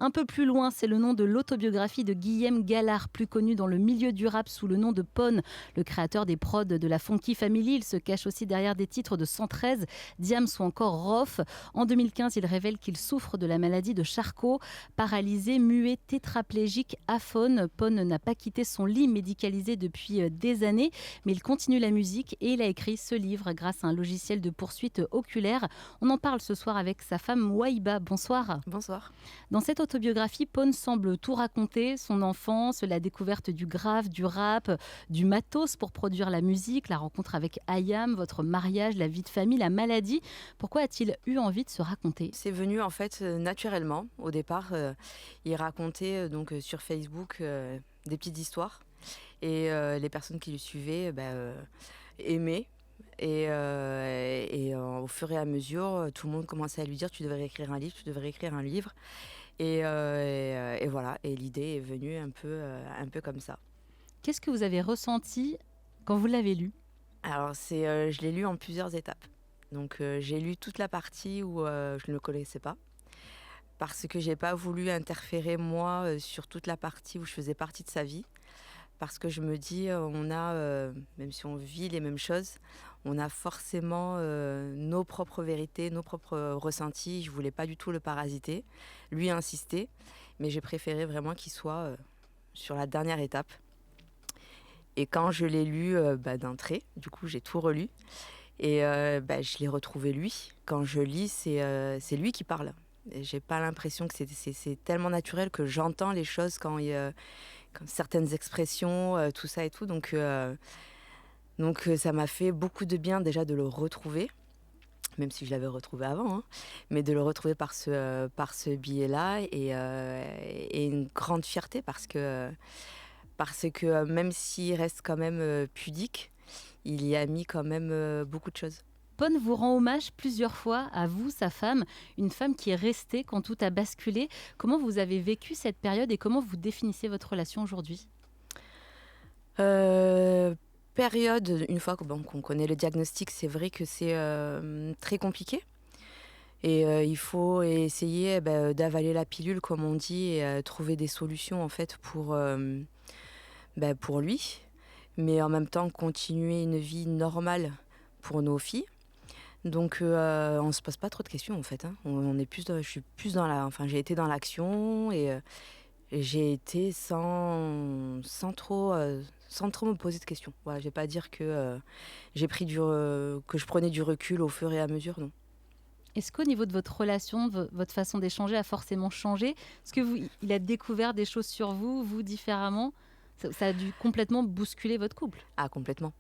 Un peu plus loin, c'est le nom de l'autobiographie de Guillaume Gallard, plus connu dans le milieu du rap sous le nom de Pone, le créateur des prods de la Funky Family. Il se cache aussi derrière des titres de 113, Diams ou encore Rof. En 2015, il révèle qu'il souffre de la maladie de Charcot, paralysé, muet, tétraplégique, aphone. Pone n'a pas quitté son lit médicalisé depuis des années, mais il continue la musique et il a écrit ce livre grâce à un logiciel de poursuite oculaire. On en parle ce soir avec sa femme Wahiba. Bonsoir. Bonsoir. Dans cette autobiographie, Pone semble tout raconter, son enfance, la découverte du grave, du rap, du matos pour produire la musique, la rencontre avec Ayam, votre mariage, la vie de famille, la maladie. Pourquoi a-t-il eu envie de se raconter ? C'est venu en fait naturellement. Au départ, il racontait sur Facebook des petites histoires et les personnes qui le suivaient aimaient. Au fur et à mesure, tout le monde commençait à lui dire tu devrais écrire un livre, tu devrais écrire un livre. Et voilà, et l'idée est venue un peu comme ça. Qu'est-ce que vous avez ressenti quand vous l'avez lu ? Alors je l'ai lu en plusieurs étapes. Donc j'ai lu toute la partie où je ne le connaissais pas, parce que j'ai pas voulu interférer moi sur toute la partie où je faisais partie de sa vie, parce que je me dis on a, même si on vit les mêmes choses, on a forcément nos propres vérités, nos propres ressentis. Je voulais pas du tout le parasiter, lui insister, mais j'ai préféré vraiment qu'il soit sur la dernière étape. Et quand je l'ai lu d'un trait, du coup j'ai tout relu. Et je l'ai retrouvé lui. Quand je lis, c'est lui qui parle. Et j'ai pas l'impression que c'est tellement naturel que j'entends les choses quand certaines expressions, tout ça et tout. Donc ça m'a fait beaucoup de bien déjà de le retrouver, même si je l'avais retrouvé avant, hein, mais de le retrouver par ce biais-là et une grande fierté parce que même s'il reste quand même pudique, il y a mis quand même beaucoup de choses. Pone vous rend hommage plusieurs fois à vous, sa femme, une femme qui est restée quand tout a basculé. Comment vous avez vécu cette période et comment vous définissez votre relation aujourd'hui ? Période, une fois qu'on connaît le diagnostic, c'est vrai que c'est très compliqué. Et il faut essayer d'avaler la pilule, comme on dit, et trouver des solutions en fait pour lui, mais en même temps continuer une vie normale pour nos filles. Donc on se pose pas trop de questions en fait, hein. On est je suis plus j'ai été dans l'action et j'ai été sans trop me poser de questions. Voilà, je vais pas dire que que je prenais du recul au fur et à mesure, non. Est-ce qu'au niveau de votre relation, votre façon d'échanger a forcément changé ? Est-ce que il a découvert des choses sur vous, vous différemment ? Ça a dû complètement bousculer votre couple ? Ah, complètement.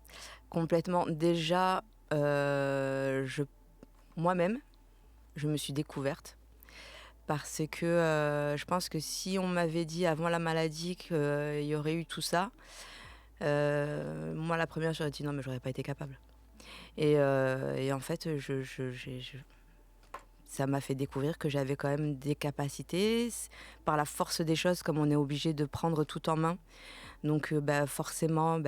Complètement. Déjà, moi-même, je me suis découverte. Parce que je pense que si on m'avait dit avant la maladie qu'il y aurait eu tout ça, moi la première j'aurais dit non, mais j'aurais pas été capable. Et en fait, ça m'a fait découvrir que j'avais quand même des capacités. Par la force des choses, comme on est obligé de prendre tout en main, donc forcément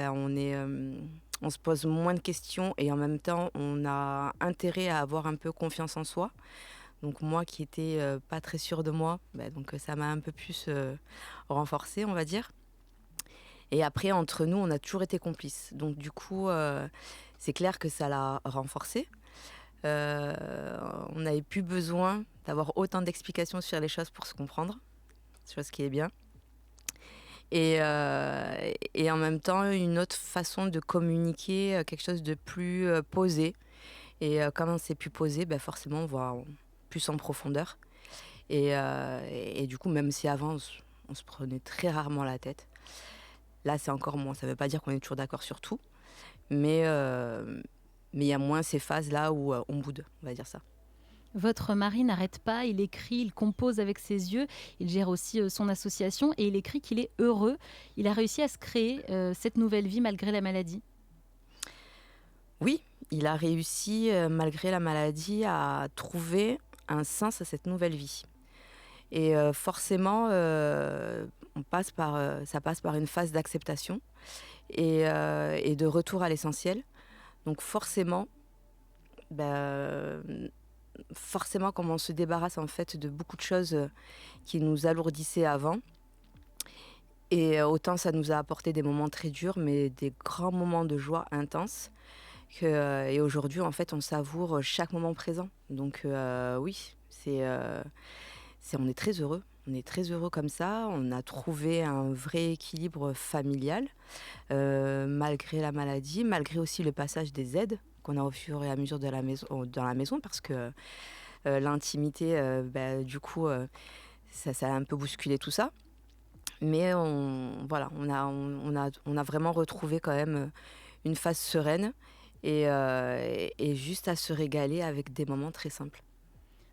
on se pose moins de questions et en même temps on a intérêt à avoir un peu confiance en soi. Donc moi qui étais pas très sûre de moi, donc ça m'a un peu plus renforcée, on va dire. Et après, entre nous, on a toujours été complices. Donc du coup, c'est clair que ça l'a renforcée. On n'avait plus besoin d'avoir autant d'explications sur les choses pour se comprendre, chose qui est bien. Et en même temps, une autre façon de communiquer, quelque chose de plus posé. Et quand on s'est plus posé, forcément, on voit plus en profondeur. Et du coup, même si avant, on se prenait très rarement la tête, là, c'est encore moins. Ça ne veut pas dire qu'on est toujours d'accord sur tout, mais il y a moins ces phases-là où on boude, on va dire ça. Votre mari n'arrête pas, il écrit, il compose avec ses yeux, il gère aussi son association et il écrit qu'il est heureux. Il a réussi à se créer cette nouvelle vie malgré la maladie. Oui, il a réussi, malgré la maladie, à trouver un sens à cette nouvelle vie. Et forcément, ça passe par une phase d'acceptation et de retour à l'essentiel. Donc forcément, forcément, comme on se débarrasse en fait de beaucoup de choses qui nous alourdissaient avant. Et autant ça nous a apporté des moments très durs, mais des grands moments de joie intenses. Et aujourd'hui, en fait, on savoure chaque moment présent. Donc oui, on est très heureux. On est très heureux comme ça. On a trouvé un vrai équilibre familial, malgré la maladie, malgré aussi le passage des aides qu'on a au fur et à mesure dans la maison, parce que l'intimité, du coup, ça a un peu bousculé tout ça. Mais on a vraiment retrouvé quand même une phase sereine et juste à se régaler avec des moments très simples.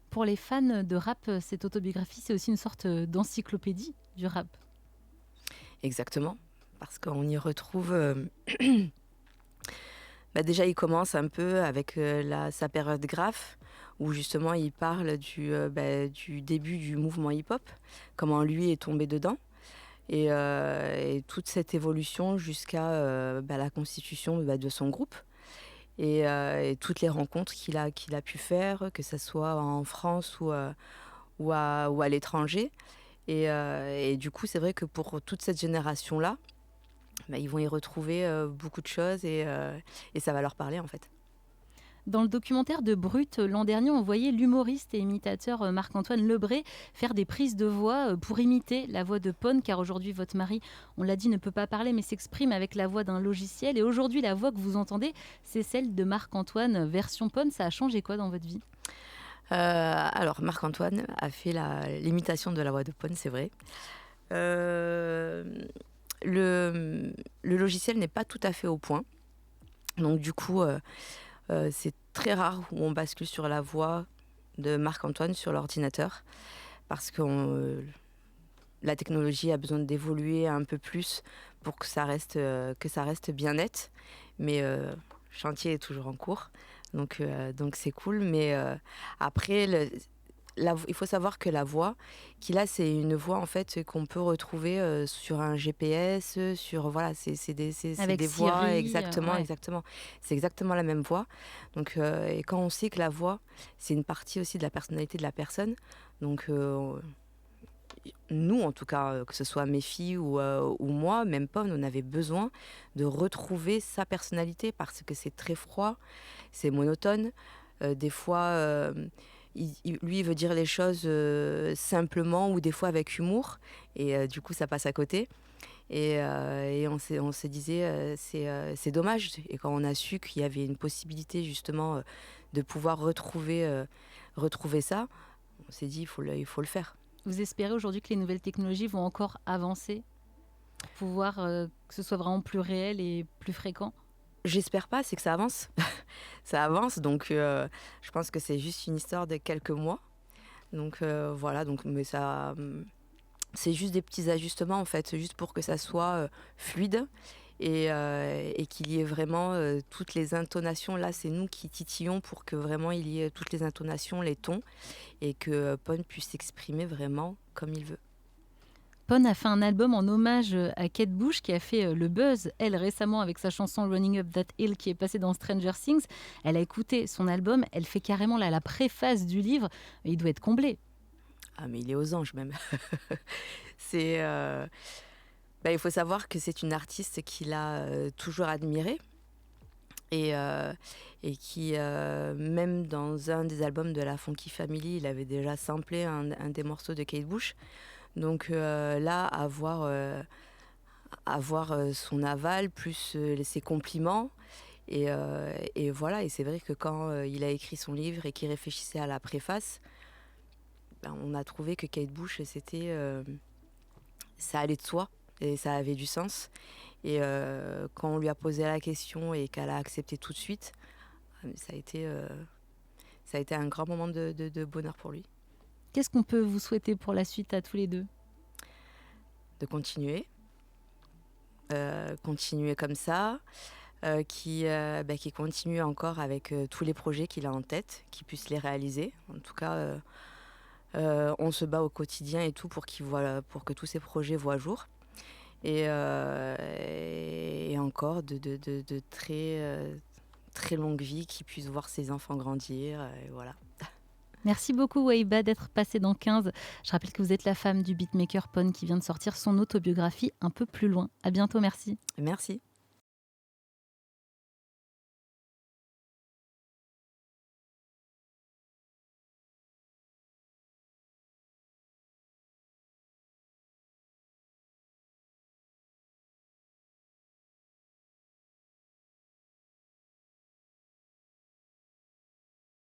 Pour les fans de rap, cette autobiographie, c'est aussi une sorte d'encyclopédie du rap. Exactement, parce qu'on y retrouve... déjà, il commence un peu avec sa période Graph, où justement il parle du début du mouvement hip-hop, comment lui est tombé dedans. Et toute cette évolution jusqu'à la constitution de son groupe et toutes les rencontres qu'il a pu faire, que ce soit en France ou à l'étranger. Et du coup, c'est vrai que pour toute cette génération-là, ils vont y retrouver beaucoup de choses et ça va leur parler en fait. Dans le documentaire de Brut, l'an dernier, on voyait l'humoriste et imitateur Marc-Antoine Lebré faire des prises de voix pour imiter la voix de Pon, car aujourd'hui, votre mari, on l'a dit, ne peut pas parler, mais s'exprime avec la voix d'un logiciel. Et aujourd'hui, la voix que vous entendez, c'est celle de Marc-Antoine version Pon. Ça a changé quoi dans votre vie ? Alors, Marc-Antoine a fait l'imitation de la voix de Pon, c'est vrai. Le logiciel n'est pas tout à fait au point. Donc, du coup... c'est très rare où on bascule sur la voix de Marc-Antoine sur l'ordinateur parce que la technologie a besoin d'évoluer un peu plus pour que ça reste bien net. Mais le chantier est toujours en cours, donc c'est cool. Mais après, il faut savoir que la voix qu'il a, c'est une voix en fait qu'on peut retrouver sur un GPS, c'est des voix Siri, exactement, ouais. exactement. C'est exactement la même voix. Donc et quand on sait que la voix, c'est une partie aussi de la personnalité de la personne, donc nous en tout cas, que ce soit mes filles ou moi, même pas, on avait besoin de retrouver sa personnalité parce que c'est très froid, c'est monotone. Des fois. Lui, il veut dire les choses simplement ou des fois avec humour. Et du coup, ça passe à côté. Et on se disait, c'est dommage. Et quand on a su qu'il y avait une possibilité justement de pouvoir retrouver ça, on s'est dit, il faut le faire. Vous espérez aujourd'hui que les nouvelles technologies vont encore avancer pour pouvoir que ce soit vraiment plus réel et plus fréquent ? J'espère pas, c'est que ça avance. Ça avance, donc je pense que c'est juste une histoire de quelques mois. Donc voilà, mais ça, c'est juste des petits ajustements en fait, juste pour que ça soit fluide et qu'il y ait vraiment toutes les intonations. Là, c'est nous qui titillons pour que vraiment il y ait toutes les intonations, les tons, et que Pon puisse s'exprimer vraiment comme il veut. Pon a fait un album en hommage à Kate Bush qui a fait le buzz, elle, récemment avec sa chanson Running Up That Hill qui est passée dans Stranger Things. Elle a écouté son album, elle fait carrément la préface du livre. Il doit être comblé. Ah mais il est aux anges même. Il faut savoir que c'est une artiste qu'il a toujours admirée et qui, même dans un des albums de la Funky Family, il avait déjà samplé un des morceaux de Kate Bush. Donc là, avoir son aval, plus ses compliments. Et voilà, et c'est vrai que quand il a écrit son livre et qu'il réfléchissait à la préface, on a trouvé que Kate Bush, ça allait de soi et ça avait du sens. Et quand on lui a posé la question et qu'elle a accepté tout de suite, ça a été un grand moment de bonheur pour lui. Qu'est-ce qu'on peut vous souhaiter pour la suite à tous les deux ? De continuer comme ça, qui continue encore avec tous les projets qu'il a en tête, qu'il puisse les réaliser. En tout cas, on se bat au quotidien et tout pour que tous ces projets voient jour. Et encore de très, très longue vie, qu'il puisse voir ses enfants grandir. Et voilà. Merci beaucoup Waïba d'être passée dans 15. Je rappelle que vous êtes la femme du beatmaker Pon qui vient de sortir son autobiographie Un peu plus loin. À bientôt, merci. Merci.